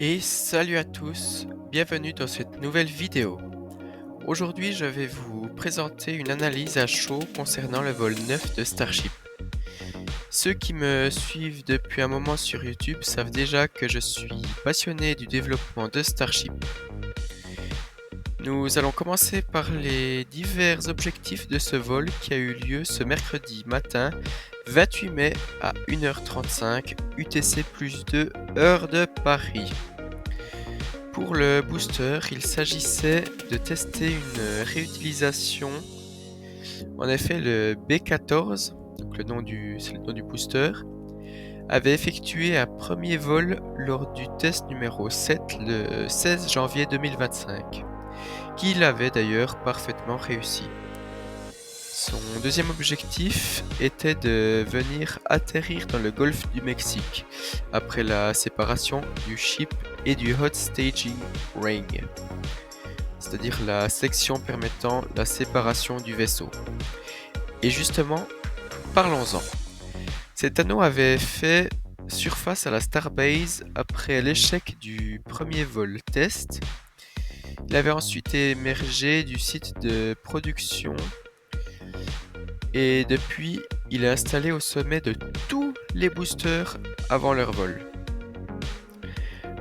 Et salut à tous, bienvenue dans cette nouvelle vidéo. Aujourd'hui, je vais vous présenter une analyse à chaud concernant le vol 9 de Starship. Ceux qui me suivent depuis un moment sur YouTube savent déjà que je suis passionné du développement de Starship. Nous allons commencer par les divers objectifs de ce vol qui a eu lieu ce mercredi matin 28 mai à 1h35 UTC plus 2 heure de Paris. Pour le booster, il s'agissait de tester une réutilisation. En effet, le B14, donc c'est le nom du booster, avait effectué un premier vol lors du test numéro 7 le 16 janvier 2025, qu'il avait d'ailleurs parfaitement réussi. Son deuxième objectif était de venir atterrir dans le golfe du Mexique après la séparation du ship et du Hot Staging Ring, c'est-à-dire la section permettant la séparation du vaisseau. Et justement, parlons-en. Cet anneau avait fait surface à la Starbase après l'échec du premier vol test. Il avait ensuite émergé du site de production et depuis, il est installé au sommet de tous les boosters avant leur vol.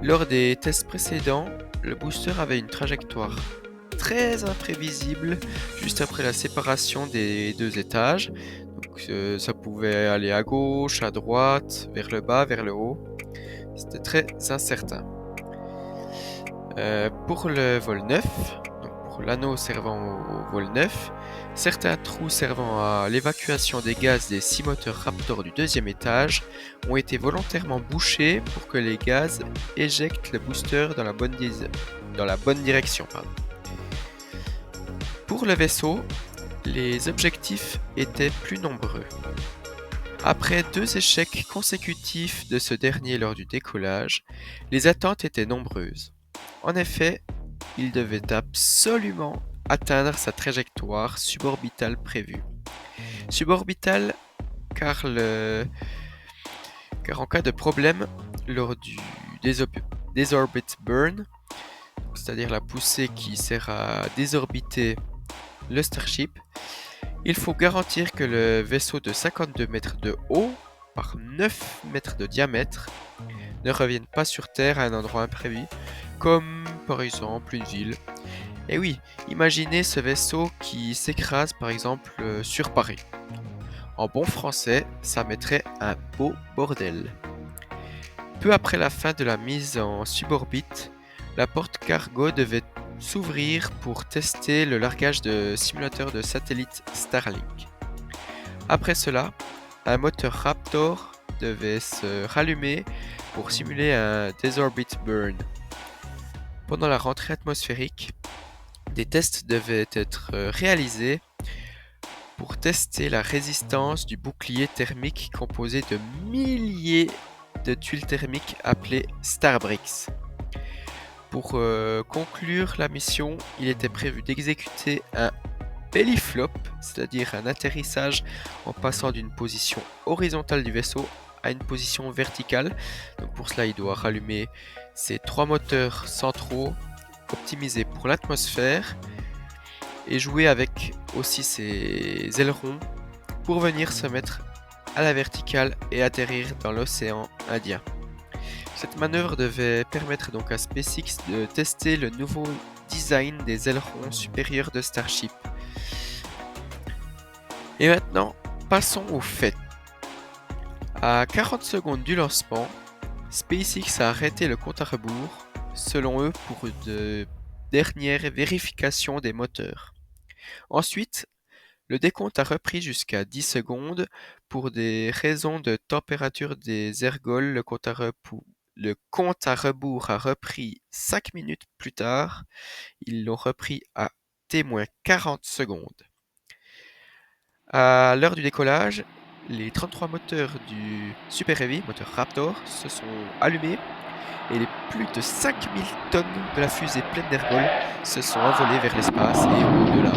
Lors des tests précédents, le booster avait une trajectoire très imprévisible juste après la séparation des deux étages. Donc, ça pouvait aller à gauche, à droite, vers le bas, vers le haut. C'était très incertain. Pour le vol 9, donc pour l'anneau servant au vol 9, certains trous servant à l'évacuation des gaz des 6 moteurs Raptor du deuxième étage ont été volontairement bouchés pour que les gaz éjectent le booster dans la bonne direction. Pour le vaisseau, les objectifs étaient plus nombreux. Après 2 échecs consécutifs de ce dernier lors du décollage, les attentes étaient nombreuses. En effet, il devait absolument atteindre sa trajectoire suborbitale prévue. Suborbitale car en cas de problème lors du désorbit burn, c'est-à-dire la poussée qui sert à désorbiter le Starship, il faut garantir que le vaisseau de 52 mètres de haut par 9 mètres de diamètre ne revienne pas sur Terre à un endroit imprévu, comme par exemple une ville. Et oui, imaginez ce vaisseau qui s'écrase par exemple sur Paris. En bon français, ça mettrait un beau bordel. Peu après la fin de la mise en suborbite, la porte cargo devait s'ouvrir pour tester le largage de simulateurs de satellite Starlink. Après cela, un moteur Raptor devait se rallumer pour simuler un désorbit burn. Pendant la rentrée atmosphérique, des tests devaient être réalisés pour tester la résistance du bouclier thermique composé de milliers de tuiles thermiques appelées Starbricks. Pour conclure la mission, il était prévu d'exécuter un belly flop, c'est-à-dire un atterrissage en passant d'une position horizontale du vaisseau à une position verticale. Donc pour cela, il doit rallumer ses 3 moteurs centraux optimisés pour l'atmosphère et jouer avec aussi ses ailerons pour venir se mettre à la verticale et atterrir dans l'océan Indien. Cette manœuvre devait permettre donc à SpaceX de tester le nouveau design des ailerons supérieurs de Starship. Et maintenant, passons aux faits. À 40 secondes du lancement, SpaceX a arrêté le compte à rebours, selon eux pour de dernières vérifications des moteurs. Ensuite, le décompte a repris jusqu'à 10 secondes. Pour des raisons de température des ergols, le compte à rebours a repris 5 minutes plus tard. Ils l'ont repris à T-40 secondes. À l'heure du décollage, les 33 moteurs du Super Heavy, moteur Raptor, se sont allumés et les plus de 5000 tonnes de la fusée pleine d'ergols se sont envolées vers l'espace et au-delà.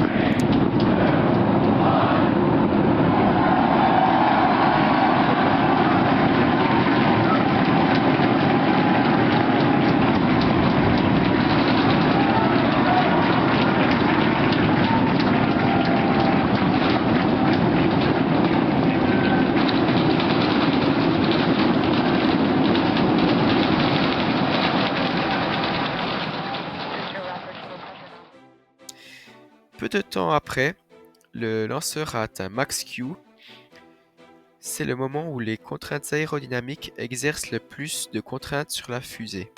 peu de temps après, le lanceur a atteint Max Q. C'est le moment où les contraintes aérodynamiques exercent le plus de contraintes sur la fusée.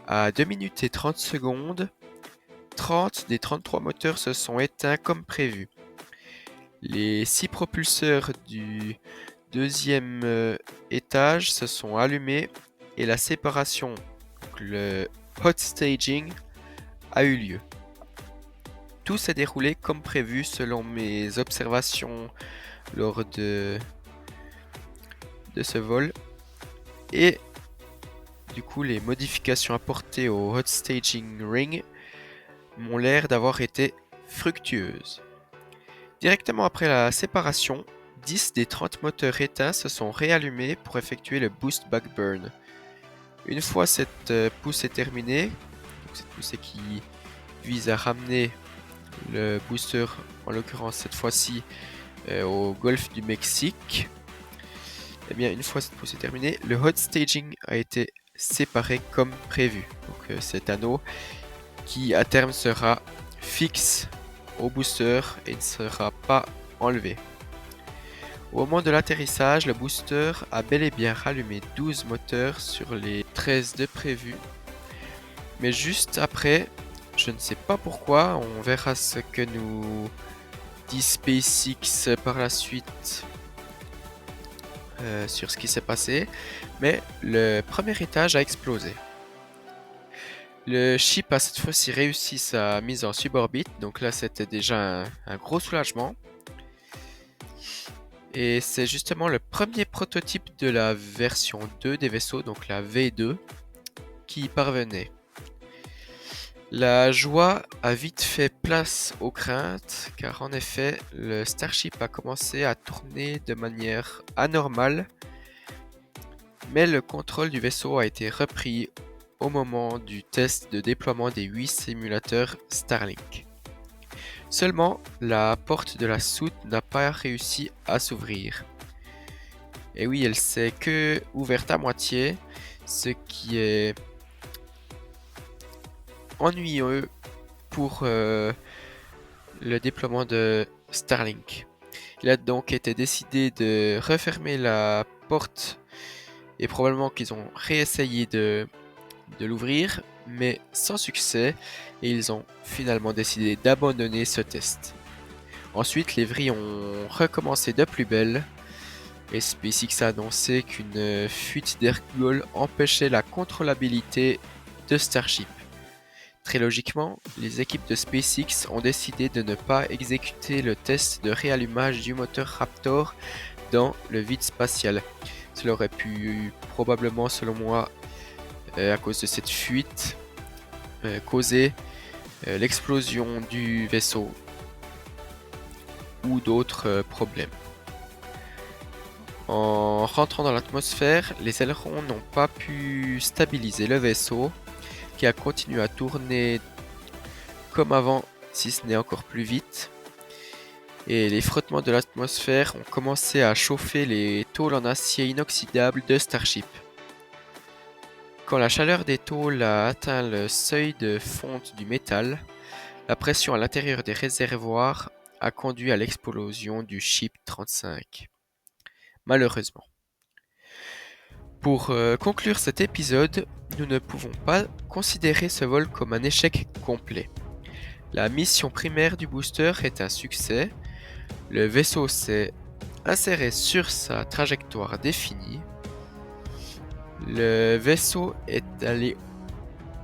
À 2 minutes et 30 secondes, 30 des 33 moteurs se sont éteints comme prévu. Les 6 propulseurs du deuxième étage se sont allumés et la séparation, donc le hot staging, a eu lieu. Tout s'est déroulé comme prévu selon mes observations lors de ce vol. Et du coup, les modifications apportées au hot staging ring m'ont l'air d'avoir été fructueuses. Directement après la séparation, 10 des 30 moteurs éteints se sont réallumés pour effectuer le boost back burn. Une fois cette poussée terminée, donc cette poussée qui vise à ramener le booster, en l'occurrence cette fois-ci au golfe du Mexique, et bien une fois cette poussée terminée, le hot staging a été séparé comme prévu. Donc cet anneau qui à terme sera fixe au booster et ne sera pas enlevé. Au moment de l'atterrissage, le booster a bel et bien rallumé 12 moteurs sur les 13 de prévus. Mais juste après, je ne sais pas pourquoi, on verra ce que nous dit SpaceX par la suite sur ce qui s'est passé, mais le premier étage a explosé. Le ship a cette fois-ci réussi sa mise en suborbite, donc là c'était déjà un gros soulagement. Et c'est justement le premier prototype de la version 2 des vaisseaux, donc la V2, qui y parvenait. La joie a vite fait place aux craintes, car en effet, le Starship a commencé à tourner de manière anormale, mais le contrôle du vaisseau a été repris au moment du test de déploiement des 8 simulateurs Starlink. Seulement, la porte de la soute n'a pas réussi à s'ouvrir. Et oui, elle s'est que ouverte à moitié, ce qui est ennuyeux pour le déploiement de Starlink. Il a donc été décidé de refermer la porte et probablement qu'ils ont réessayé de l'ouvrir, mais sans succès, et ils ont finalement décidé d'abandonner ce test. Ensuite, les vrilles ont recommencé de plus belle, et SpaceX a annoncé qu'une fuite d'ergol empêchait la contrôlabilité de Starship. Très logiquement, les équipes de SpaceX ont décidé de ne pas exécuter le test de réallumage du moteur Raptor dans le vide spatial. Cela aurait pu probablement, selon moi, à cause de cette fuite, causer l'explosion du vaisseau ou d'autres problèmes. En rentrant dans l'atmosphère, les ailerons n'ont pas pu stabiliser le vaisseau, qui a continué à tourner comme avant, si ce n'est encore plus vite. Et les frottements de l'atmosphère ont commencé à chauffer les tôles en acier inoxydable de Starship. Quand la chaleur des tôles a atteint le seuil de fonte du métal, la pression à l'intérieur des réservoirs a conduit à l'explosion du Ship 35. Malheureusement. Pour conclure cet épisode, nous ne pouvons pas considérer ce vol comme un échec complet. La mission primaire du booster est un succès. Le vaisseau s'est inséré sur sa trajectoire définie. Le vaisseau est allé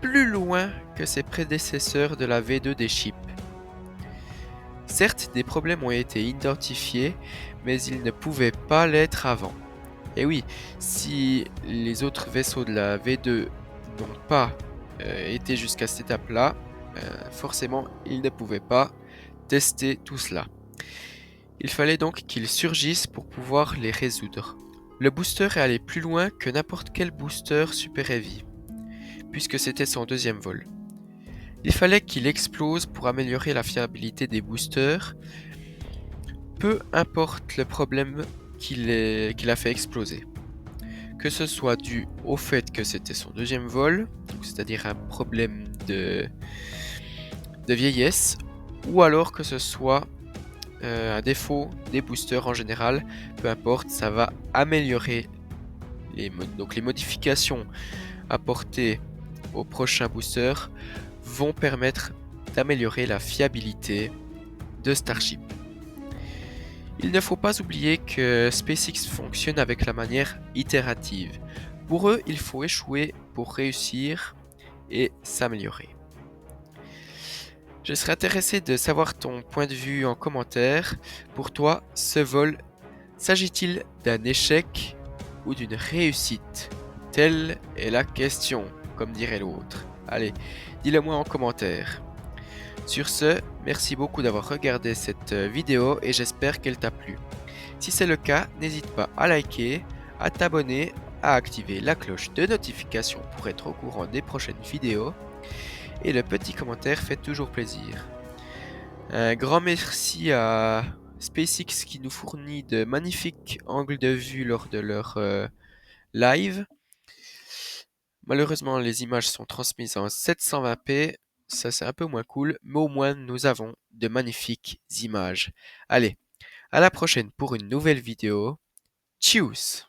plus loin que ses prédécesseurs de la V2 des ships. Certes, des problèmes ont été identifiés, mais ils ne pouvaient pas l'être avant. Et oui, si les autres vaisseaux de la V2 n'ont pas été jusqu'à cette étape-là, forcément, ils ne pouvaient pas tester tout cela. Il fallait donc qu'ils surgissent pour pouvoir les résoudre. Le booster est allé plus loin que n'importe quel booster Super Heavy, puisque c'était son deuxième vol. Il fallait qu'il explose pour améliorer la fiabilité des boosters, peu importe le problème qu'il a fait exploser. Que ce soit dû au fait que c'était son deuxième vol, c'est-à-dire un problème de vieillesse, ou alors que ce soit un défaut des boosters en général, peu importe, ça va améliorer donc les modifications apportées au prochain booster vont permettre d'améliorer la fiabilité de Starship. Il ne faut pas oublier que SpaceX fonctionne avec la manière itérative. Pour eux, il faut échouer pour réussir et s'améliorer. Je serais intéressé de savoir ton point de vue en commentaire. Pour toi, ce vol, s'agit-il d'un échec ou d'une réussite? Telle est la question, comme dirait l'autre. Allez, dis-le moi en commentaire. Sur ce, merci beaucoup d'avoir regardé cette vidéo et j'espère qu'elle t'a plu. Si c'est le cas, n'hésite pas à liker, à t'abonner, à activer la cloche de notification pour être au courant des prochaines vidéos. Et le petit commentaire fait toujours plaisir. Un grand merci à SpaceX qui nous fournit de magnifiques angles de vue lors de leur live. Malheureusement, les images sont transmises en 720p. Ça, c'est un peu moins cool, mais au moins nous avons de magnifiques images. Allez, à la prochaine pour une nouvelle vidéo. Tchuss!